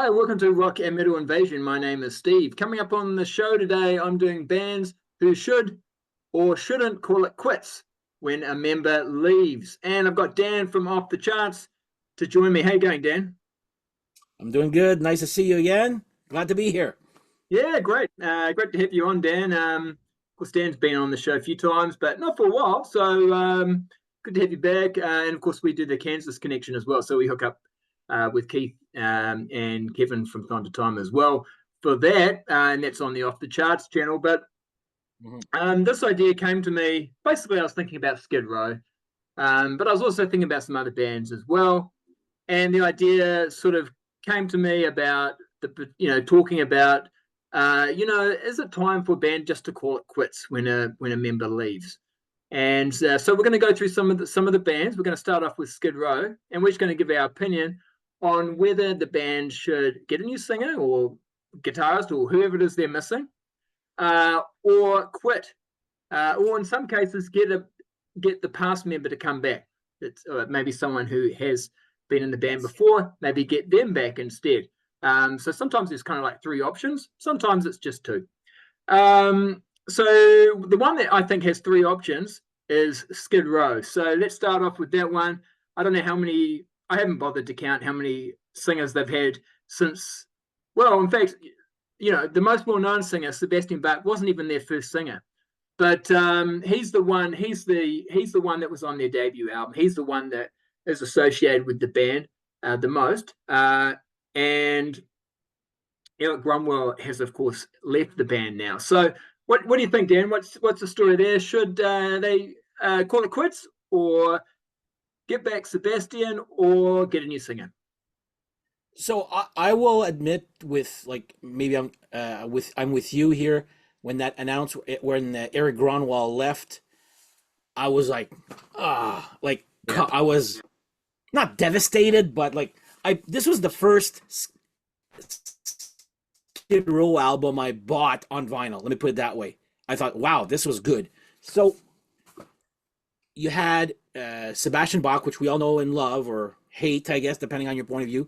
Hi, welcome to Rock and Metal Invasion. My name is Steve. Coming up on the show today, I'm doing bands who should or shouldn't call it quits when a member leaves. And I've got Dan from Off the Charts to join me. How you going, Dan? I'm doing good. Nice to see you again. Glad to be here. Yeah, great. Great to have you on, Dan. Of course, Dan's been on the show a few times, but not for a while. So good to have you back. And of course, we do the Kansas connection as well. So we hook up with Keith and Kevin from time to time as well for that. And that's on the Off the Charts channel. But this idea came to me. Basically, I was thinking about Skid Row, but I was also thinking about some other bands as well. And the idea sort of came to me about talking about is it time for a band just to call it quits when a member leaves? And so we're going to go through some of the bands. We're going to start off with Skid Row, and we're just going to give our opinion on whether the band should get a new singer or guitarist or whoever it is they're missing, or quit, or in some cases get the past member to come back. It's maybe someone who has been in the band before, maybe get them back instead. So sometimes there's kind of like three options. Sometimes it's just two. So the one that I think has three options is Skid Row. So let's start off with that one. I don't know how many. I haven't bothered to count how many singers they've had since. Well, in fact, the most well-known singer, Sebastian Bach, wasn't even their first singer, but he's the one. He's the one that was on their debut album. He's the one that is associated with the band the most. And Eric Grunwald has, of course, left the band now. So, what do you think, Dan? What's the story there? Should they call it quits, or get back Sebastian, or get a new singer? So I will admit, with like maybe I'm with you here. When that announced when Eric Gronwall left, I was like, Yeah. I was not devastated, but like this was the first Skid Row album I bought on vinyl. Let me put it that way. I thought, wow, this was good. So you had Sebastian Bach, which we all know and love or hate, I guess, depending on your point of view.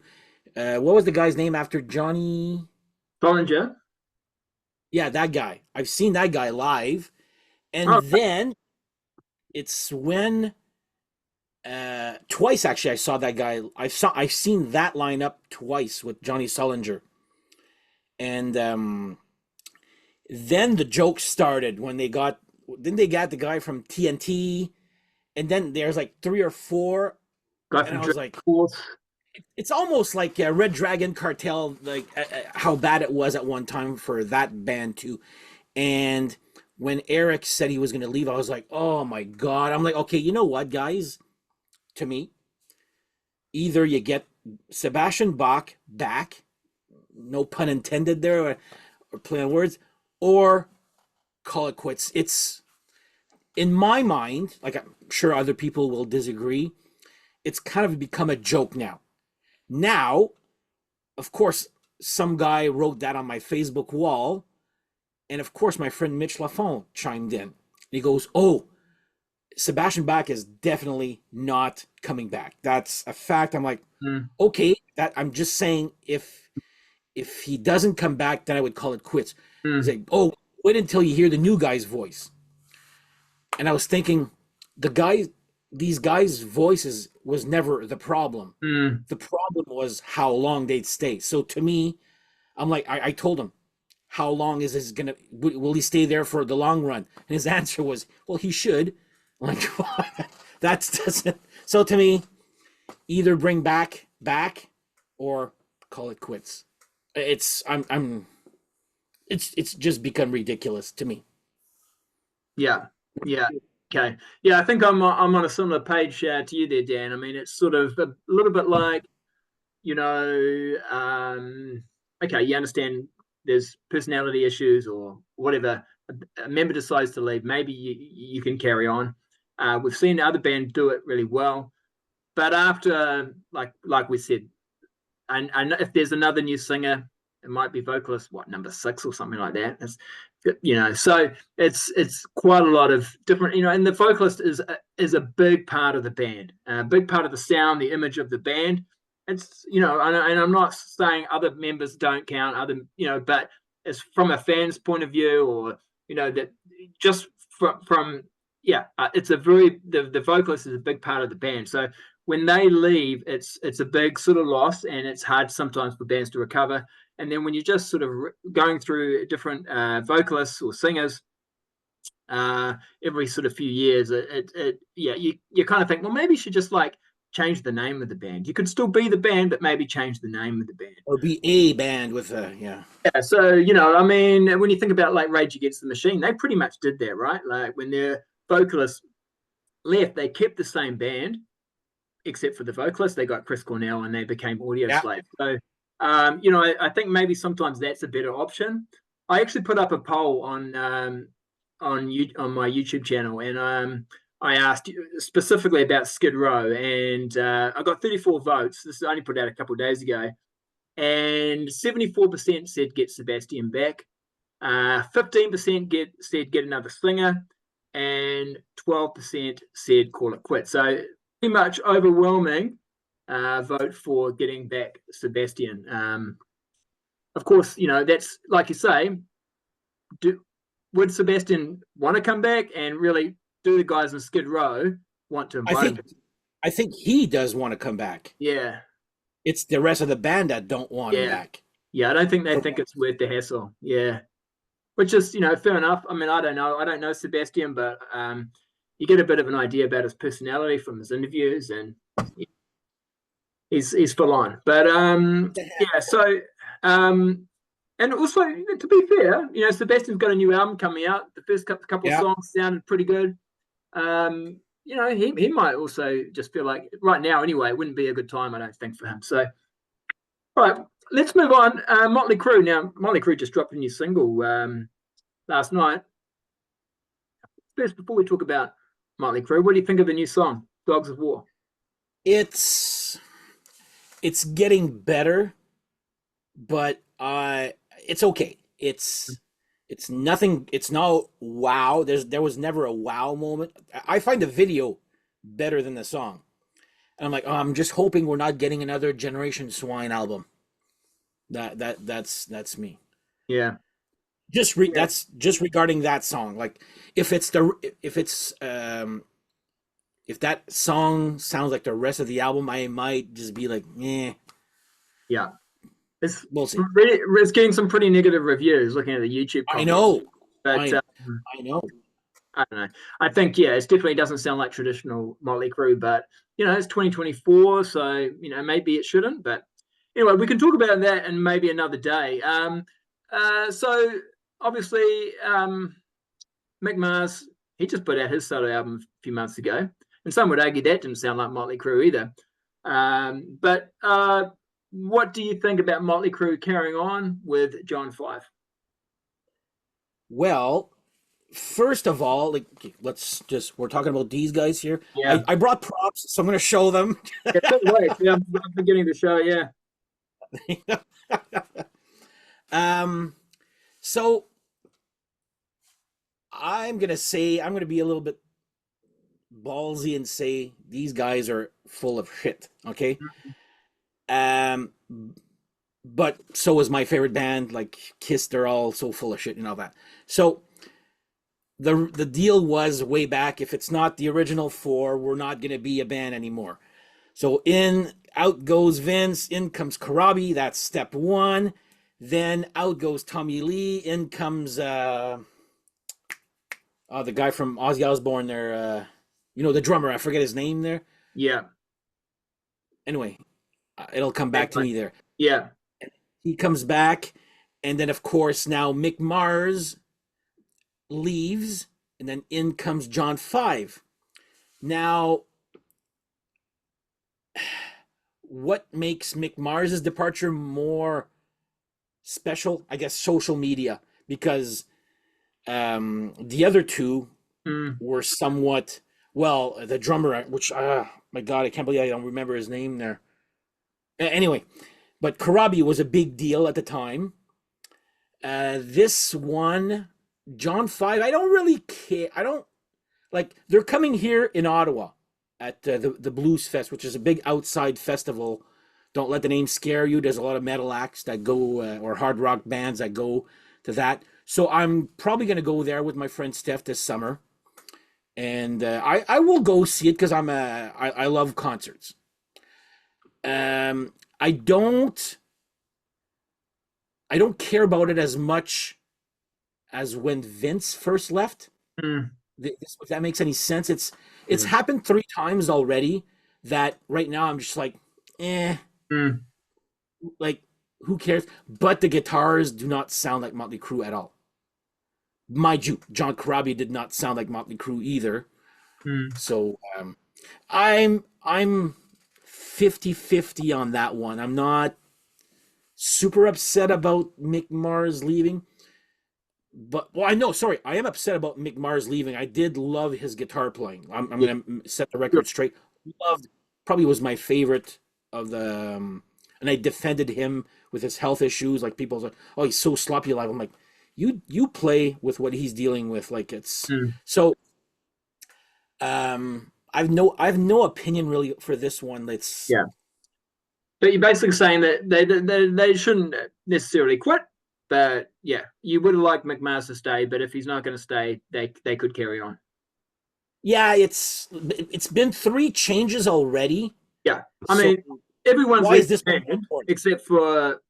What was the guy's name after Johnny? Bollinger. Yeah, that guy. I've seen that guy live. And Oh, then it's when twice actually I saw that guy. I've seen that lineup twice with Johnny Sullinger. And then the joke started when didn't they got the guy from TNT, and then there's like three or four, guy and from I was like, Dreamforce. it's almost like a Red Dragon Cartel, like how bad it was at one time for that band too. And when Eric said he was going to leave, I was like, oh my God. I'm like, okay, you know what, guys? To me, either you get Sebastian Bach back, no pun intended there, or play on words, or call it quits. It's, in my mind, like I'm sure other people will disagree, it's kind of become a joke now. Now, of course, some guy wrote that on my Facebook wall, and of course, my friend Mitch Lafont chimed in. He goes, "Oh, Sebastian Bach is definitely not coming back. That's a fact." I'm like, Mm, okay, that I'm just saying if he doesn't come back, then I would call it quits. He's mm, like, "Oh, wait until you hear the new guy's voice." And I was thinking, the guy, these guys' voices was never the problem. mm, The problem was how long they'd stay. So to me, I'm like, I told him, how long is this gonna? Will he stay there for the long run? And his answer was, well, he should. I'm like, that doesn't. So to me, either bring back, or call it quits. It's just become ridiculous to me. yeah, yeah. Okay. Yeah, I think I'm on a similar page to you there, Dan. I mean, it's sort of a little bit like, you know, okay, you understand there's personality issues or whatever. A member decides to leave, maybe you can carry on. We've seen other bands do it really well, but after, like we said, and if there's another new singer, it might be vocalist, what, number six or something like that. So it's quite a lot of different, and the vocalist is a big part of the band, a big part of the sound, the image of the band. it's, and I'm not saying other members don't count, but it's from a fan's point of view, or that just from yeah, it's a very the vocalist is a big part of the band. So when they leave, it's a big sort of loss, and it's hard sometimes for bands to recover. And then when you're just sort of going through different vocalists or singers every sort of few years, you kind of think, well, maybe you should just like change the name of the band. You could still be the band, but maybe change the name of the band, or be a band with a yeah. So I mean, when you think about like Rage Against the Machine, they pretty much did that, right? Like when their vocalist left, they kept the same band except for the vocalist. They got Chris Cornell and they became Audioslave. So I think maybe sometimes that's a better option. I actually put up a poll on my YouTube channel, and I asked specifically about Skid Row, and I got 34 votes. This is only put out a couple of days ago, and 74% said get Sebastian back, 15% said get another singer, and 12% said call it quits. So pretty much overwhelming vote for getting back Sebastian. Of course, that's like you say. Would Sebastian want to come back, and really do the guys in Skid Row want to invite him? I think he does want to come back. Yeah. It's the rest of the band that don't want him back. Yeah, I don't think they think it's worth the hassle. Yeah. Which is, fair enough. I mean, I don't know. I don't know Sebastian, but you get a bit of an idea about his personality from his interviews, and he's full on. But yeah, so and also, to be fair, Sebastian's got a new album coming out. The first couple of songs sounded pretty good. He might also just feel like right now, anyway, it wouldn't be a good time, I don't think, for him. So, all right, let's move on. Motley Crue. Now, Motley Crue just dropped a new single last night. First, before we talk about Motley Crue, what do you think of the new song, Dogs of War? It's getting better, but it's okay. It's nothing. It's not wow. There was never a wow moment. I find the video better than the song, and I'm like, I'm just hoping we're not getting another Generation Swine album. That's me. Yeah. That's just regarding that song. Like if that song sounds like the rest of the album, I might just be like, eh. Yeah. We'll see. It's getting some pretty negative reviews looking at the YouTube comments. I know. But I know. I don't know. I think, it definitely doesn't sound like traditional Motley Crue, but, it's 2024, so, maybe it shouldn't. But anyway, we can talk about that in maybe another day. So, obviously, Mick Mars, he just put out his solo album a few months ago, and some would argue that didn't sound like Motley Crue either. But what do you think about Motley Crue carrying on with John 5? Well, first of all, we're talking about these guys here. Yeah. I brought props, so I'm going to show them. Wait, I'm beginning the show, yeah. So I'm going to be a little bit ballsy and say these guys are full of shit, okay? Mm-hmm. But so is my favorite band, like Kiss. They're all so full of shit and all that. So the deal was way back, if it's not the original four, we're not going to be a band anymore. So out goes Vince, in comes Corabi, that's step one. Then out goes Tommy Lee, in comes the guy from Ozzy Osbourne there, the drummer, I forget his name there. Yeah. Anyway, it'll come back to me there. Yeah. He comes back, and then, of course, now Mick Mars leaves, and then in comes John 5. Now, what makes Mick Mars' departure more special? I guess social media, because the other two were somewhat, the drummer, which, my God, I can't believe I don't remember his name there. Anyway, but Corabi was a big deal at the time. This one, John 5, I don't really care. I don't, they're coming here in Ottawa at the Blues Fest, which is a big outside festival Don't let the name scare you. There's a lot of metal acts that go or hard rock bands that go to that. So I'm probably going to go there with my friend Steph this summer, and I will go see it because I love concerts. I don't care about it as much as when Vince first left. Mm, If that makes any sense, it's mm, happened 3 times already. That right now I'm just like, eh, mm. like who cares? But the guitars do not sound like Motley Crue at all. Mind you, John Corabi did not sound like Motley Crue either. Mm. So I'm 50-50 on that one. I'm not super upset about Mick Mars leaving. But I know, sorry, I am upset about Mick Mars leaving. I did love his guitar playing. I'm Yeah. gonna set the record straight. Loved, probably was my favorite of the, and I defended him with his health issues. Like people like, oh, he's so sloppy live. I'm like, you play with what he's dealing with. Like it's Mm. so. I've no opinion really for this one. Let's Yeah. But you're basically saying that they shouldn't necessarily quit. But yeah, you would have liked McMahon to stay, but if he's not going to stay, they could carry on. yeah, it's been 3 changes already. Yeah, I So mean, everyone's why is left this the one band important? except for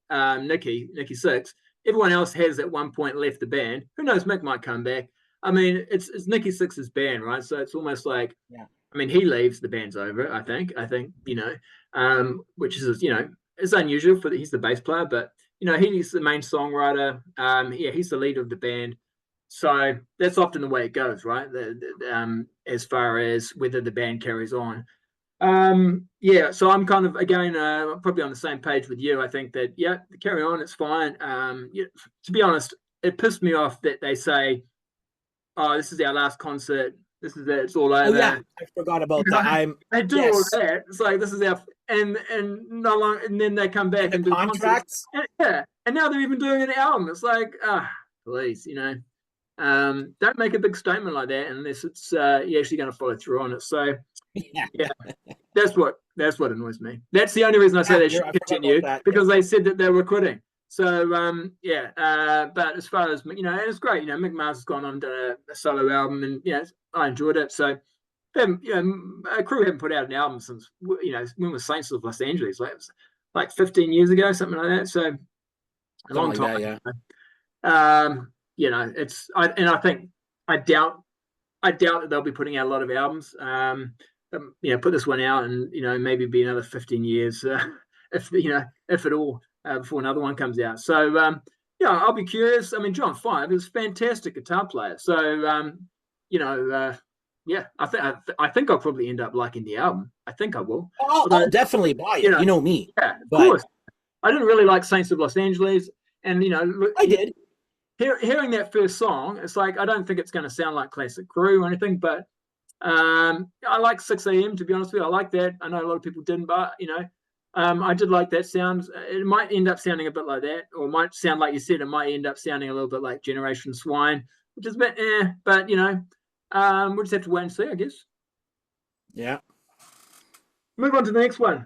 Nikki Sixx. Everyone else has at one point left the band. Who knows? Mick might come back. I mean, it's Nikki Sixx's band, right? So it's almost like, Yeah. I mean, he leaves, the band's over. I think which is it's unusual for he's the bass player, but he's the main songwriter. Yeah, he's the leader of the band. So that's often the way it goes, right? As far as whether the band carries on. Yeah, so I'm kind of again probably on the same page with you. I think that carry on, it's fine. Yeah, to be honest, it pissed me off that they say, "Oh, this is our last concert. This is it. It's all Oh yeah, over." I forgot about that. They do all Yes, that. It's like this is our and no long, and then they come back and the and do concerts. contracts. Yeah, and now they're even doing an album. It's like, please, don't make a big statement like that unless it's you're actually going to follow through on it. So Yeah, yeah, that's what annoys me. That's the only reason I say yeah, they should I forgot continue about that. Yeah. because they said that they were quitting. So but as far as and it's great. Mick Mars has gone on and done a solo album, and I enjoyed it. So Crew haven't put out an album since when was Saints of Los Angeles? Like 15 years ago, something like that. So a Something long like time. that. Yeah. It's I think I doubt that they'll be putting out a lot of albums. Put this one out and maybe be another 15 years if at all before another one comes out. So I'll be curious. I mean, John Five is a fantastic guitar player. So yeah, I think I'll probably end up liking the album. I think I will. I'll definitely buy it. You know me, Yeah, of but course. I didn't really like Saints of Los Angeles, and I did. hearing that first song, it's like I don't think it's going to sound like classic Crew or anything, but I like 6 a.m. to be honest with you. I like that. I know a lot of people didn't, but I did like that sound. It might end up sounding a bit like that, or it might sound like you said. It might end up sounding a little bit like Generation Swine, which is a bit but we'll just have to wait and see, I guess. Yeah. Move on to the next one.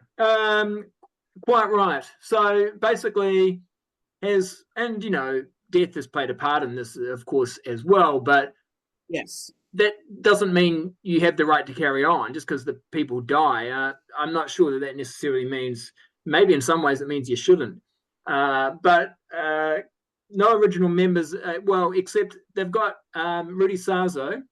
Quite right. So basically, death has played a part in this, of course, as well. But Yes. that doesn't mean you have the right to carry on just because the people die. I'm not sure that necessarily means. Maybe in some ways it means you shouldn't. But no original members. Except they've got Rudy Sarzo.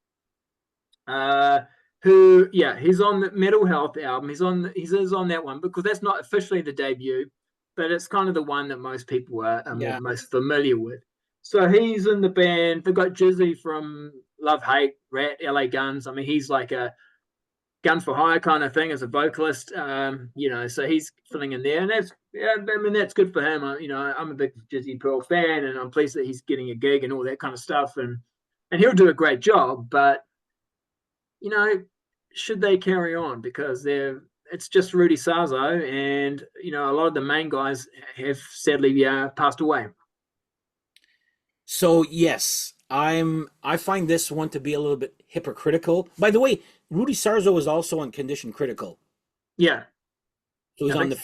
Who he's on the Metal Health album. He is on that one because that's not officially the debut, but it's kind of the one that most people are most familiar with. So he's in the band. They've got Jizzy from Love Hate, Rat, LA Guns. I mean, he's like a gun for hire kind of thing as a vocalist. So he's filling in there, and that's good for him. I'm a big Jizzy Pearl fan, and I'm pleased that he's getting a gig and all that kind of stuff, and he'll do a great job. But should they carry on? Because it's just Rudy Sarzo, and a lot of the main guys have sadly passed away. So yes, I find this one to be a little bit hypocritical. By the way, Rudy Sarzo is also on Condition Critical. Yeah. So he's on the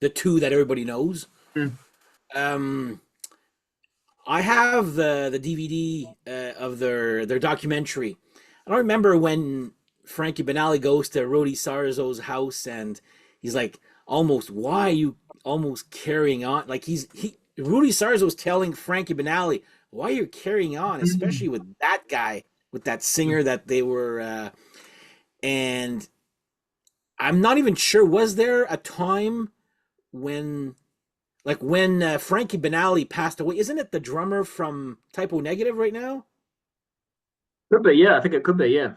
the two that everybody knows. Mm. Um, I have the DVD of their documentary. I don't remember when Frankie Banali goes to Rudy Sarzo's house and he's like, almost, why are you almost carrying on? Like Rudy Sarzo's telling Frankie Banali, why are you carrying on, especially with that guy, with that singer that they were, and I'm not even sure, was there a time when Frankie Banali passed away, isn't it the drummer from Typo Negative right now? Could be, yeah. I think it could be, yeah.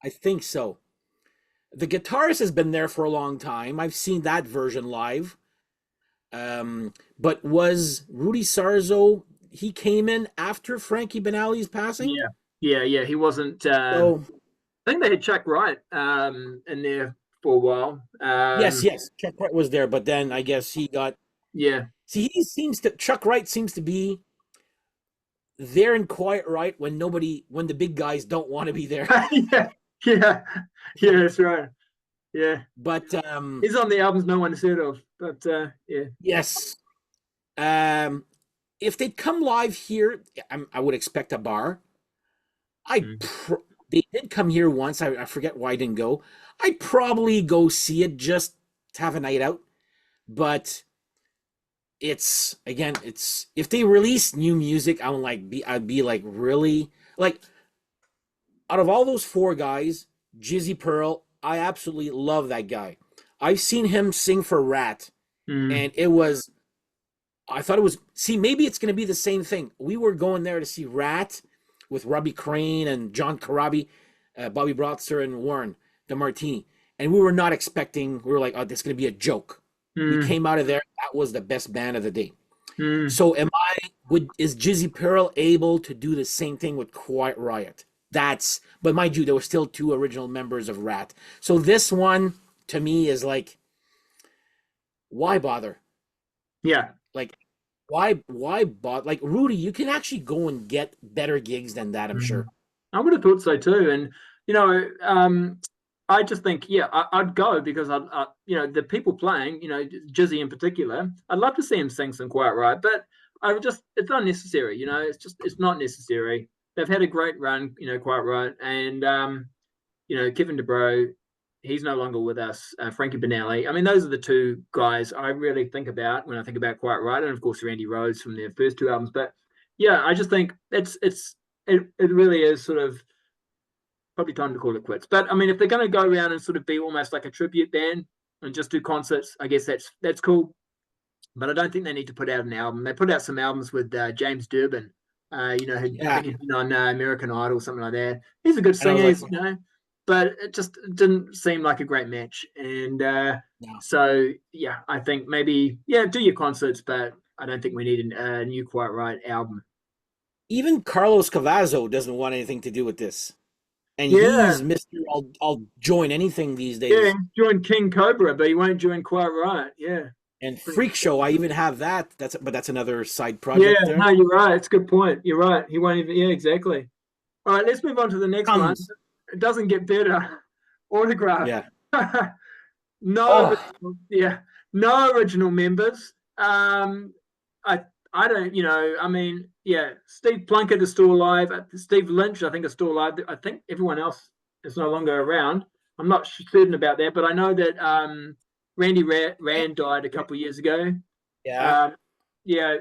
I think so. The guitarist has been there for a long time. I've seen that version live. But was Rudy Sarzo, he came in after Frankie Banali's passing? Yeah. He wasn't. So I think they had Chuck Wright in there for a while. yes, Chuck Wright was there, but then I guess he got. Yeah. See, Chuck Wright seems to be there in Quiet Riot when the big guys don't want to be there. yeah, that's right. Yeah, But he's on the albums no one's heard of. But yeah, yes, if they'd come live here, I would expect a bar. They did come here once. I forget why I didn't go. I'd probably go see it just to have a night out. But it's if they release new music, I'd be like, really, like, out of all those four guys, Jizzy Pearl, I absolutely love that guy. I've seen him sing for Rat, and I thought it was, maybe it's going to be the same thing. We were going there to see Rat with Robbie Crane and John Corabi, Bobby Brotzer and Warren DeMartini, and we were not expecting, we were like, oh, this is going to be a joke. We came out of there, that was the best band of the day. So is Jizzy Pearl able to do the same thing with Quiet Riot? But mind you, there were still two original members of Rat. So this one, to me, is like, why bother? Yeah. Like, why bother? Like, Rudy, you can actually go and get better gigs than that, I'm sure. I would have thought so too. And, I just think, I'd go because the people playing, Jizzy in particular, I'd love to see him sing some Quiet Riot, but it's unnecessary, it's not necessary. They've had a great run, Quiet Riot, and Kevin DeBro, he's no longer with us. Frankie Banali. I mean, those are the two guys I really think about when I think about Quiet Riot, and of course Randy Rhoads from their first two albums. But yeah, I just think it really is sort of probably time to call it quits. But I mean, if they're going to go around and sort of be almost like a tribute band and just do concerts, I guess that's cool. But I don't think they need to put out an album. They put out some albums with James Durbin, I think he's been on American Idol, something like that. He's a good singer, but it just didn't seem like a great match. And so, yeah, I think maybe, do your concerts, but I don't think we need a new Quiet Riot album. Even Carlos Cavazo doesn't want anything to do with this. And he's Mr. I'll join anything these days. Yeah, join King Cobra, but he won't join Quiet Riot. Yeah. And Freak Show, I even have that. That's another side project. Yeah, no, you're right. It's a good point. You're right. He won't even. Yeah, exactly. All right, let's move on to the next one. It doesn't get better. Autograph. Yeah. No original members. I don't. I mean, Steve Plunkett is still alive. Steve Lynch, I think, is still alive. I think everyone else is no longer around. I'm not certain about that, but I know that Randy Rand died a couple of years ago. Yeah. You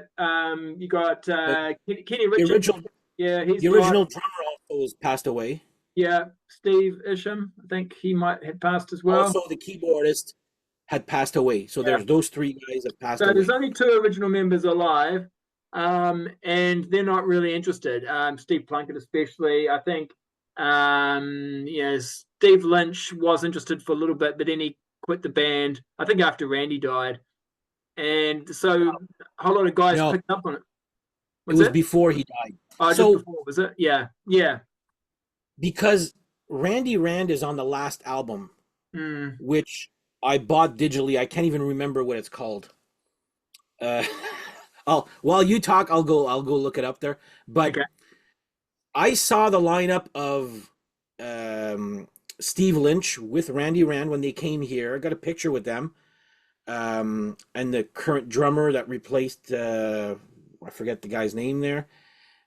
got Kenny Richards. The original drummer also has passed away. Yeah, Steve Isham, I think he might have passed as well. Also, the keyboardist had passed away. So there's those three guys that passed away. So there's only two original members alive, and they're not really interested. Steve Plunkett especially, I think. Steve Lynch was interested for a little bit, but then he quit the band, I think after Randy died. And so a whole lot of guys picked up on it. It was before he died. Oh, so, just before, was it? Yeah. Because Randy Rand is on the last album, which I bought digitally. I can't even remember what it's called. While you talk, I'll go look it up there. But okay. I saw the lineup of Steve Lynch with Randy Rand when they came here. I got a picture with them. and the current drummer that replaced I forget the guy's name there,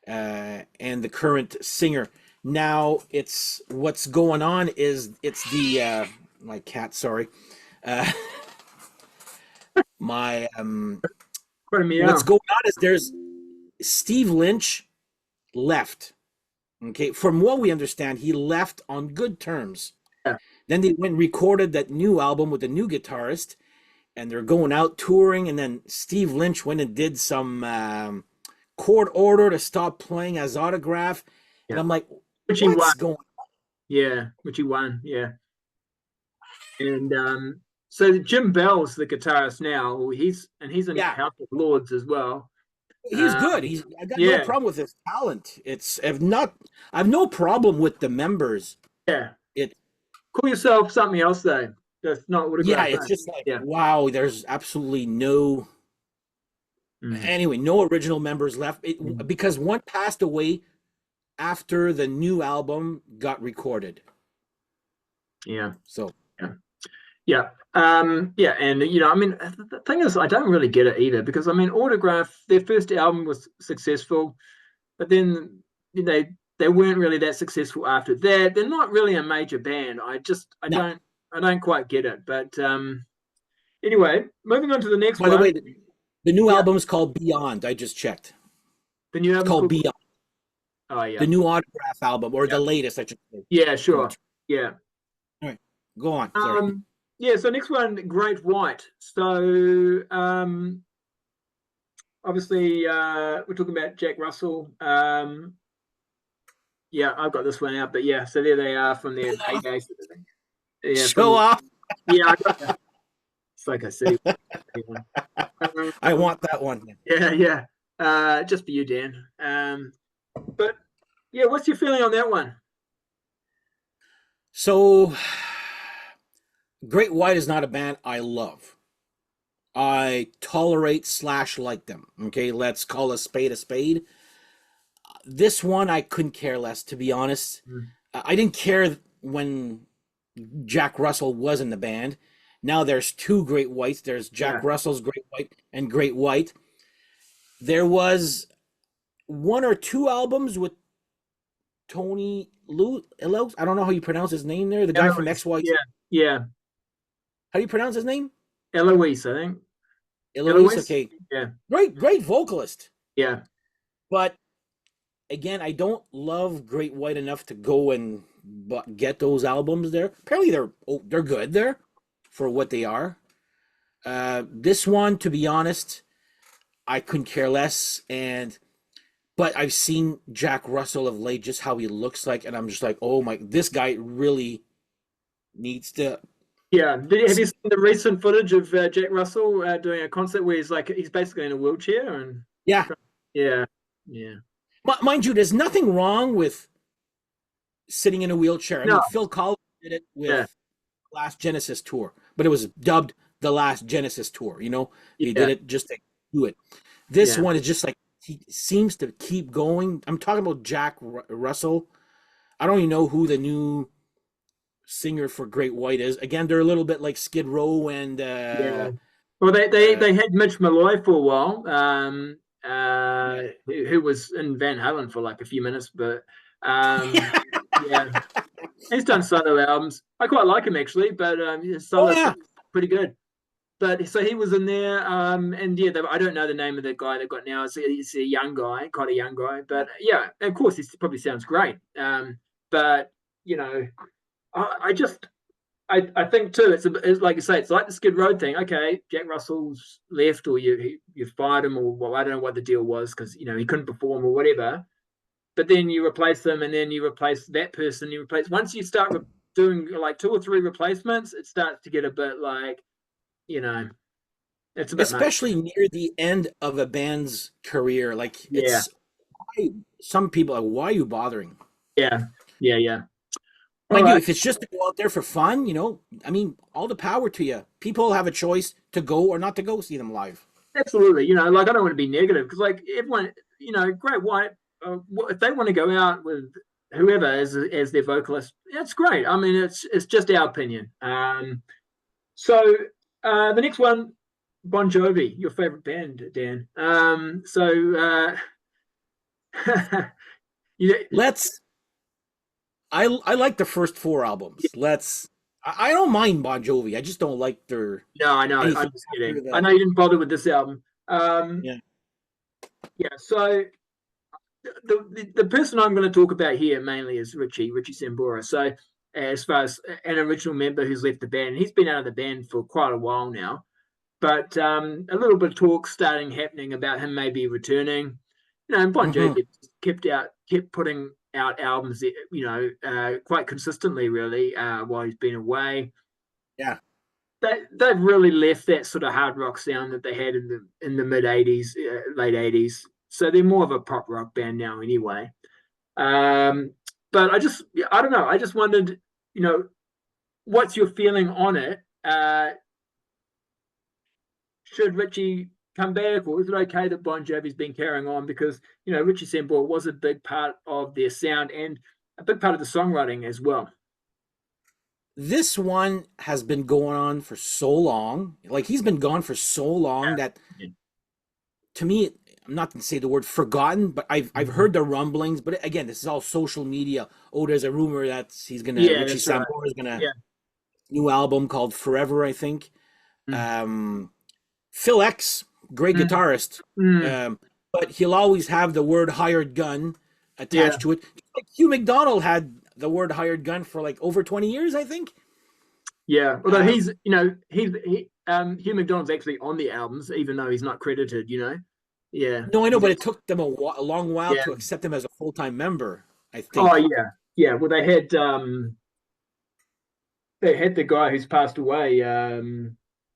and the current singer. Now it's what's going on is it's the my cat, sorry, uh, my Quite a what's meow. going on is there's Steve Lynch left. Okay, from what we understand, he left on good terms. Yeah. Then they went and recorded that new album with the new guitarist, and they're going out touring. And then Steve Lynch went and did some court order to stop playing as Autograph. And Yeah. I'm like, Which he won. what's going? Yeah. Which he won. Yeah. And so Jim Bell's the guitarist now. He's in Yeah, House of Lords as well. he's good. Um, He's I got no yeah. problem with his talent. I have no problem with the members. Yeah. It Call yourself something else though. That's not Yeah, autograph. it's just like Yeah. wow. There's absolutely no Mm. anyway, no original members left because one passed away after the new album got recorded. Yeah. So Yeah. Yeah. Yeah. And, I mean, the thing is, I don't really get it either because, I mean, Autograph, their first album was successful, but then they weren't really that successful after that. They're not really a major band. no. I don't quite get it. But anyway, moving on to the next By the one. way, the new Yeah. album is called Beyond. I just checked. The new It's album's called called, Beyond. oh, yeah. The new Autograph album, or Yeah. the latest, I should say. Yeah, sure. Yeah. All right, go on. Sorry. Yeah, so next one, Great White. So obviously we're talking about Jack Russell. Yeah, I've got this one out, but yeah, so there they are from their heyday. Yeah, Show off. yeah, I got that. It's like I said. I want that one. Yeah, yeah. Just for you, Dan. But yeah, what's your feeling on that one? So, Great White is not a band I love. I tolerate / like them. Okay, let's call a spade a spade. This one I couldn't care less, to be honest. I didn't care when Jack Russell was in the band. Now there's two Great Whites. There's Jack Russell's Great White and Great White. There was one or two albums with Tony Eloise. I don't know how you pronounce his name there. The guy from XY. Yeah, yeah. How do you pronounce his name? Eloise, I think. Eloise. Okay. Yeah. Great vocalist. Yeah. But again, I don't love Great White enough to go and get those albums there. Apparently they're good there for what they are. This one, to be honest, I couldn't care less. But I've seen Jack Russell of late, just how he looks like, and I'm just like, oh my, this guy really needs to. Yeah. Have you seen the recent footage of Jack Russell doing a concert where he's basically in a wheelchair and Yeah. yeah, yeah. Mind you, there's nothing wrong with sitting in a wheelchair. I mean, Phil Collins did it with Last Genesis tour, but it was dubbed the Last Genesis tour. He did it just to do it. This one is just like he seems to keep going. I'm talking about Jack Russell. I don't even know who the new singer for Great White is. Again, they're a little bit like Skid Row and Well, they had Mitch Malloy for a while, who was in Van Halen for like a few minutes, but yeah, he's done solo albums. I quite like him actually, but his solo is pretty good. But so he was in there, and yeah, I don't know the name of the guy they've got now. He's a young guy, quite a young guy, but yeah, of course, he probably sounds great. But I think too, it's like you say, it's like the Skid Row thing. Okay, Jack Russell's left, or you fired him, or well, I don't know what the deal was because he couldn't perform or whatever. But then you replace them, and then you replace that person. Once you start doing like 2 or 3 replacements, it starts to get a bit like, it's a bit especially near the end of a band's career. Like some people are, why are you bothering? Yeah. Mind you, if it's just to go out there for fun, I mean, all the power to you. People have a choice to go or not to go see them live. Absolutely. Like I don't want to be negative because like everyone, Great White, if they want to go out with whoever as their vocalist, that's great. I mean, it's just our opinion. So The next one, Bon Jovi, your favorite band, Dan. Yeah, Let's. I like the first four albums. Let's. I don't mind Bon Jovi. I just don't like their no, I know. anything I'm just after kidding. I the. know you didn't bother with this album. Yeah. Yeah. So the person I'm going to talk about here mainly is Richie Sambora. So as far as an original member who's left the band, he's been out of the band for quite a while now. But a little bit of talk starting happening about him maybe returning. You know, and Bon Hmm. Jovi kept putting out albums, quite consistently, really, while he's been away. Yeah. They've really left that sort of hard rock sound that they had in the mid '80s, late '80s. So they're more of a pop rock band now, anyway. Um, but I don't know. I just wondered, what's your feeling on it? Should Richie come back, or is it okay that Bon Jovi's been carrying on? Because Richie Sambora was a big part of their sound and a big part of the songwriting as well. This one has been going on for so long. Like he's been gone for so long that Yeah. to me, I'm not going to say the word forgotten, but I've heard the rumblings. But again, this is all social media. Oh, there's a rumor that Yeah, Richie that's right. Sambora is gonna Yeah. new album called Forever, I think. Mm. Um, Phil X, great Mm. guitarist, Mm. but he'll always have the word hired gun Yeah. attached to it. Like Hugh McDonald had the word hired gun for like over 20 years, I think. Yeah. Although Um, Hugh McDonald's actually on the albums, even though he's not credited. Yeah. no, I know, but it took them a long while Yeah. to accept him as a full-time member, I Oh think. yeah. Yeah. Well, they had the guy who's passed away.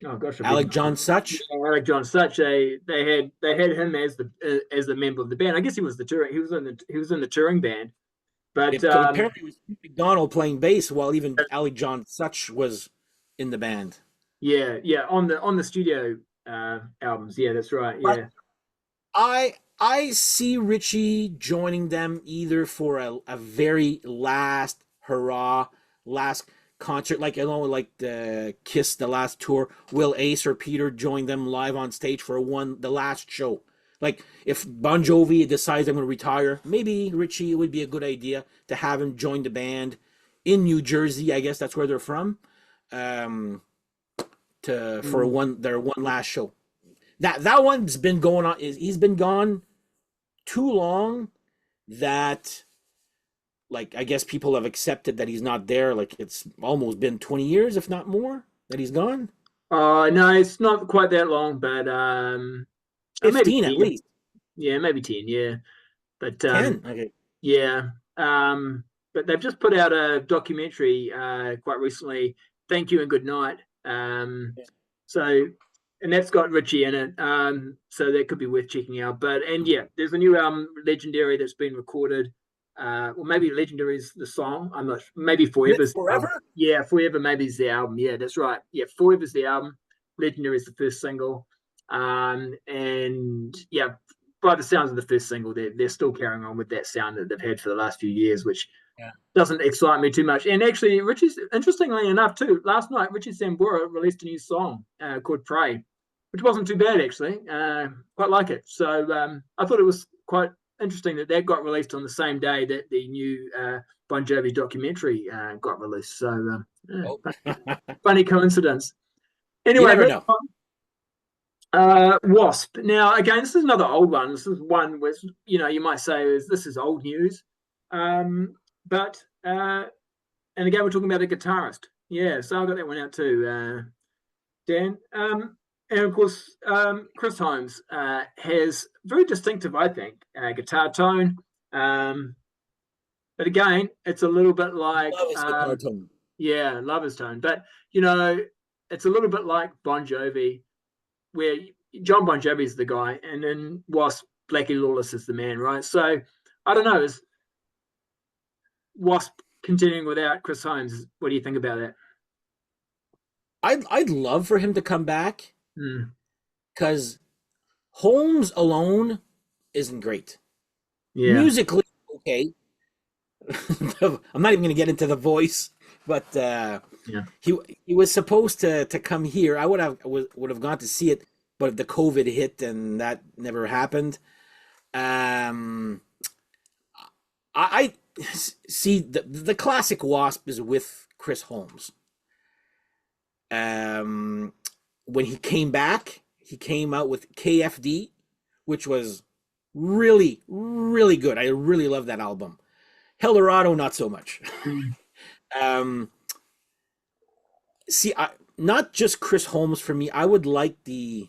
Oh gosh, I Alec forget. John Such. Alec John Such. They had him as the member of the band. I guess he was the touring. He was in the touring band. But Apparently it was Hugh McDonald playing bass while even Alec John Such was in the band. yeah, on the studio albums. Yeah, that's right. But Yeah. I see Richie joining them either for a very last hurrah, last concert, like like the Kiss, the last tour. Will Ace or Peter join them live on stage for the last show? Like if Bon Jovi decides I'm going to retire, maybe Richie, it would be a good idea to have him join the band in New Jersey. I guess that's where they're from. Um, for their one last show. That one's been going on. He's been gone too long that like I guess people have accepted that he's not there. Like it's almost been 20 years, if not more, that he's gone. No, it's not quite that long, but maybe 15 at 10. least. Yeah, maybe 10. Yeah, but 10. Okay. yeah. But they've just put out a documentary quite recently. Thank You and Good Night. So, and that's got Richie in it. So that could be worth checking out. And yeah, there's a new album, Legendary, that's been recorded. Well, maybe Legendary is the song. I'm not. Maybe Forever's the album. Forever? Yeah, Forever maybe is the album. Yeah, that's right. Yeah, Forever's the album. Legendary is the first single. And yeah, by the sounds of the first single, they're still carrying on with that sound that they've had for the last few years, which Yeah. doesn't excite me too much. And actually, Richie's interestingly enough too. Last night, Richie Sambora released a new song called "Pray," which wasn't too bad actually. Quite like it. So I thought it was quite interesting that got released on the same day that the new Bon Jovi documentary got released. So Oh. funny coincidence. You Anyway, never know. Wasp. Now, again, this is another old one. This is one which you might say this is old news, but and again, we're talking about a guitarist. Yeah, so I got that one out too, Dan. And of course, Chris Holmes has very distinctive, I think, guitar tone. But again, it's a little bit like Love his guitar tone. yeah, Lover's Tone. But it's a little bit like Bon Jovi, where John Bon Jovi is the guy, and then Wasp, Blackie Lawless is the man, right? So I don't know. Is Wasp continuing without Chris Holmes? What do you think about that? I'd love for him to come back Mm. because Holmes alone isn't great. Yeah. Musically, okay. I'm not even going to get into the voice, but Yeah. He was supposed to come here. I would have gone to see it, but the COVID hit and that never happened. Um, I see the classic Wasp is with Chris Holmes. Um, when he came back, he came out with KFD, which was really, really good. I really love that album. Eldorado, not so much. Mm. Um, see, not just Chris Holmes for me. I would like this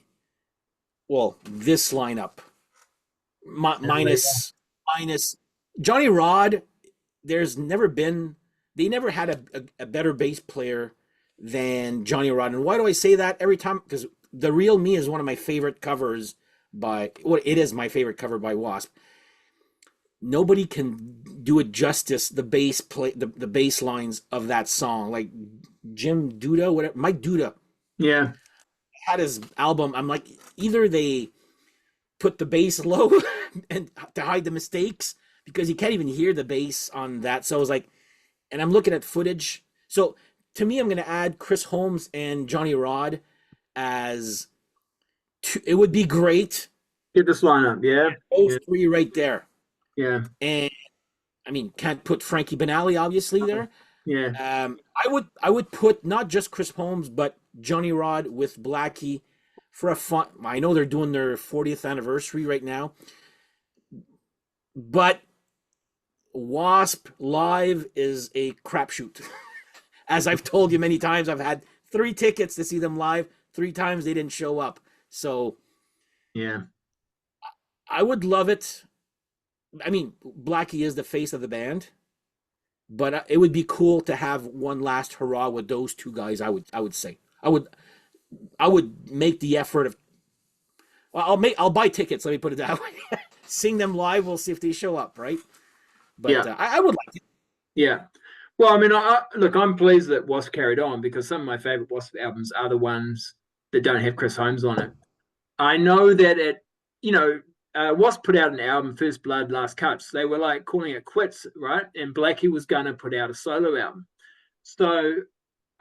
lineup minus Johnny Rod. There's never been, they never had a better bass player than Johnny Rod. And why do I say that every time? Because The Real Me is one of my favorite covers it is my favorite cover by Wasp. Nobody can do it justice, the bass lines of that song. Like Jim Duda, whatever, Mike Duda Yeah. had his album. I'm like, either they put the bass low and to hide the mistakes, because you can't even hear the bass on that. So I was like, and I'm looking at footage. So to me, I'm going to add Chris Holmes and Johnny Rod as two. It would be great. Get this lineup. Yeah. Those Yeah. three right there. Yeah. And I mean, can't put Frankie Banali obviously there. Yeah. I would put not just Chris Holmes, but Johnny Rod with Blackie for a fun. I know they're doing their 40th anniversary right now, but Wasp live is a crapshoot. As I've told you many times, I've had 3 tickets to see them live. 3 times they didn't show up. So Yeah. I would love it. I mean, Blackie is the face of the band, but it would be cool to have one last hurrah with those 2 guys. I would say I would make the effort of. Well, I'll buy tickets. Let me put it that way. Sing them live. We'll see if they show up, right? But Yeah. I would like it. Yeah. Well, I mean, look, I'm pleased that Wasp carried on, because some of my favorite Wasp albums are the ones that don't have Chris Holmes on it. I know that Wasp put out an album, First Blood, Last Cuts. They were like calling it quits, right? And Blackie was going to put out a solo album. So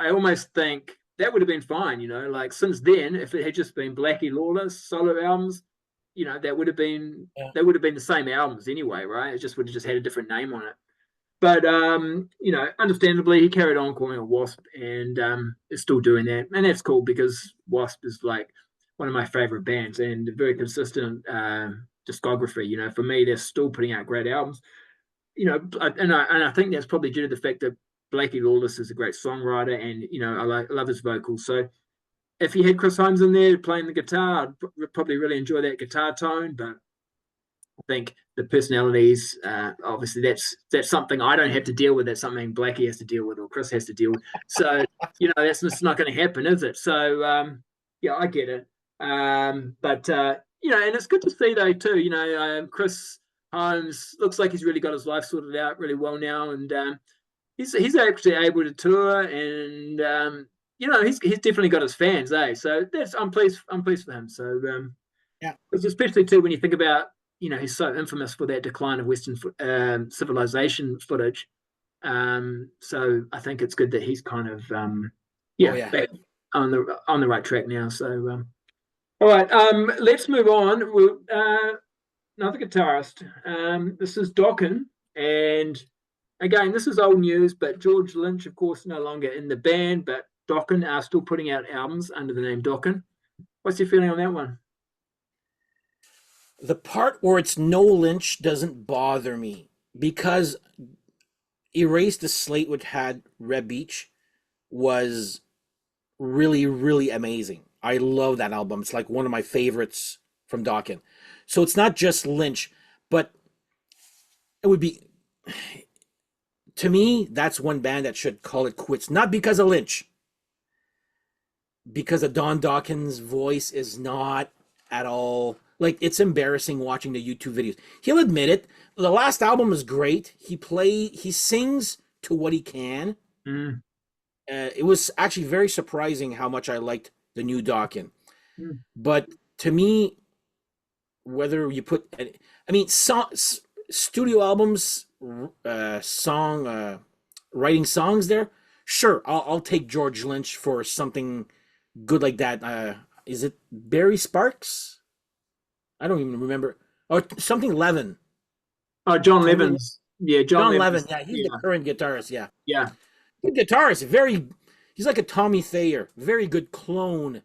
I almost think that would have been fine, like since then, if it had just been Blackie Lawless solo albums, that would have been, they would have been the same albums anyway, right? It just would have just had a different name on it. But understandably, he carried on calling it Wasp, and is still doing that, and that's cool, because Wasp is like one of my favorite bands and a very consistent discography. For me, they're still putting out great albums. And I think that's probably due to the fact that Blackie Lawless is a great songwriter, and I love his vocals. So if he had Chris Holmes in there playing the guitar, I'd probably really enjoy that guitar tone. But I think the personalities, obviously, that's something I don't have to deal with. That's something Blackie has to deal with, or Chris has to deal with. So that's just not going to happen, is it? So yeah, I get it. But and it's good to see though too. Chris Holmes looks like he's really got his life sorted out really well now, and he's actually able to tour, and he's definitely got his fans, So I'm pleased for him. So Yeah. especially too when you think about he's so infamous for that decline of Western civilization footage. So I think it's good that he's kind of back on the right track now. So all right, let's move on. We'll, another guitarist. This is Dokken, and again, this is old news, but George Lynch, of course, no longer in the band, but Dokken are still putting out albums under the name Dokken. What's your feeling on that one? The part where it's no Lynch doesn't bother me, because Erase the Slate, which had Reb Beach, was really, really amazing. I love that album. It's like one of my favorites from Dokken. So it's not just Lynch, but it would be, to me, that's one band that should call it quits. Not because of Lynch, because of Don Dokken's voice is not at all, like, it's embarrassing watching the YouTube videos. He'll admit it. The last album is great. He sings to what he can. Mm. It was actually very surprising how much I liked the new Dokken. Mm. But to me, whether you put, studio albums, writing songs there Sure, I'll take George Lynch for something good like that. Is it Barry Sparks? I don't even remember. Or something Levin. Oh, John Tony Levins. Yeah, John John Levin. Levins. Yeah, he's the Yeah, current guitarist. Yeah, yeah. good guitarist. Very. He's like a Tommy Thayer. Very good clone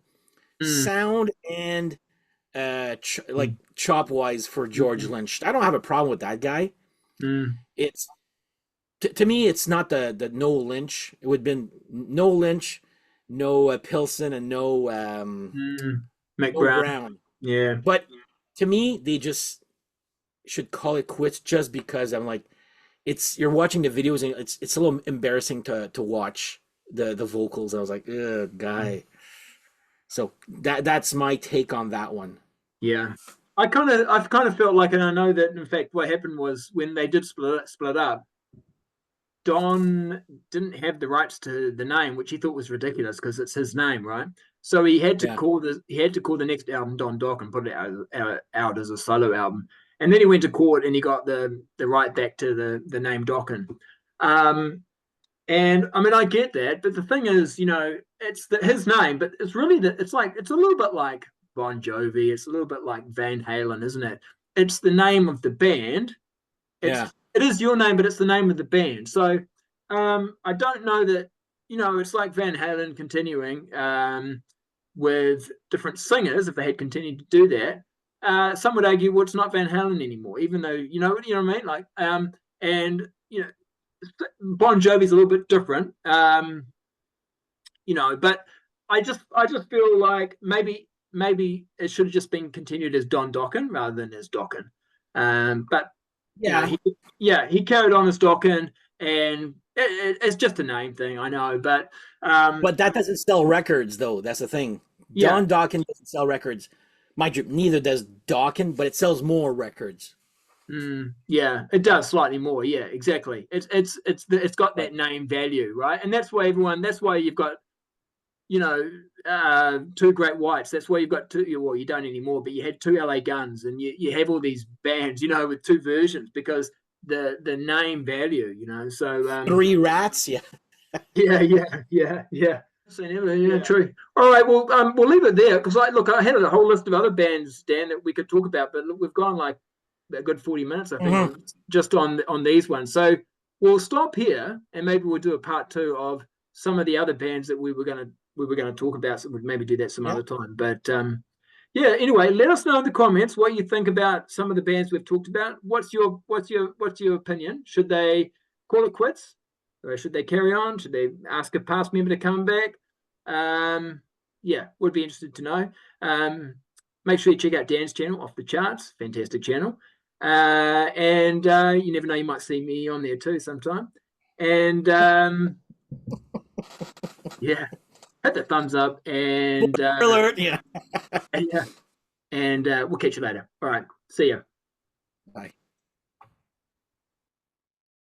Mm, sound and like chop wise for George mm, Lynch. I don't have a problem with that guy. mm, It's to me, it's not the no Lynch. It would have been no Lynch, no Pilson, and mm. no McBrown. Brown. Yeah. But to me, they just should call it quits just because I'm like, it's you're watching the videos and it's a little embarrassing to watch the vocals. I was like, ugh, guy. So that's my take on that one. Yeah. I've kind of felt like, and I know that in fact what happened was when they did split up, Don didn't have the rights to the name, which he thought was ridiculous because it's his name, right? So Yeah. he had to call the next album Don Doc and put it out as a solo album. And then he went to court and he got the right back to the name Dokken. Um, and I mean, I get that, but the thing is, it's his name, but it's really it's a little bit like Bon Jovi. It's a little bit like Van Halen, isn't it? It's the name of the band. Yeah. It is your name, but it's the name of the band. So I don't know that it's like Van Halen continuing with different singers. If they had continued to do that, some would argue, well, it's not Van Halen anymore, even though what I mean. Like, and Bon Jovi's a little bit different, but I just feel like maybe it should have just been continued as Don Dokken rather than as Dokken. But Yeah. he carried on as Dokken, and it's just a name thing, I know, but But that doesn't sell records, though. That's the thing. yeah, Don Dawkins doesn't sell records. Mind you, neither does Dawkins, but it sells more records. yeah, it does slightly more. Yeah, exactly. It's got But that name value, right? And that's why That's why you've got two Great Whites. That's why you've got two. Well, you don't anymore, but you had two LA Guns, and you have all these bands, with two versions because the name value, So Three Rats, yeah. yeah. So, yeah, true. All right, well, we'll leave it there because I had a whole list of other bands, Dan, that we could talk about, but look, we've gone like a good 40 minutes, I think, just on these ones. So we'll stop here, and maybe we'll do a part two of some of the other bands that we were going to talk about. So we'd maybe do that some Yeah. other time. But yeah. Anyway, let us know in the comments what you think about some of the bands we've talked about. What's your opinion? Should they call it quits, or should they carry on? Should they ask a past member to come back? Yeah, would be interested to know. Make sure you check out Dan's channel, Off the Charts, fantastic channel. And you never know, you might see me on there too sometime. And yeah, hit the thumbs up and Alert, yeah. and we'll catch you later. All right, see ya.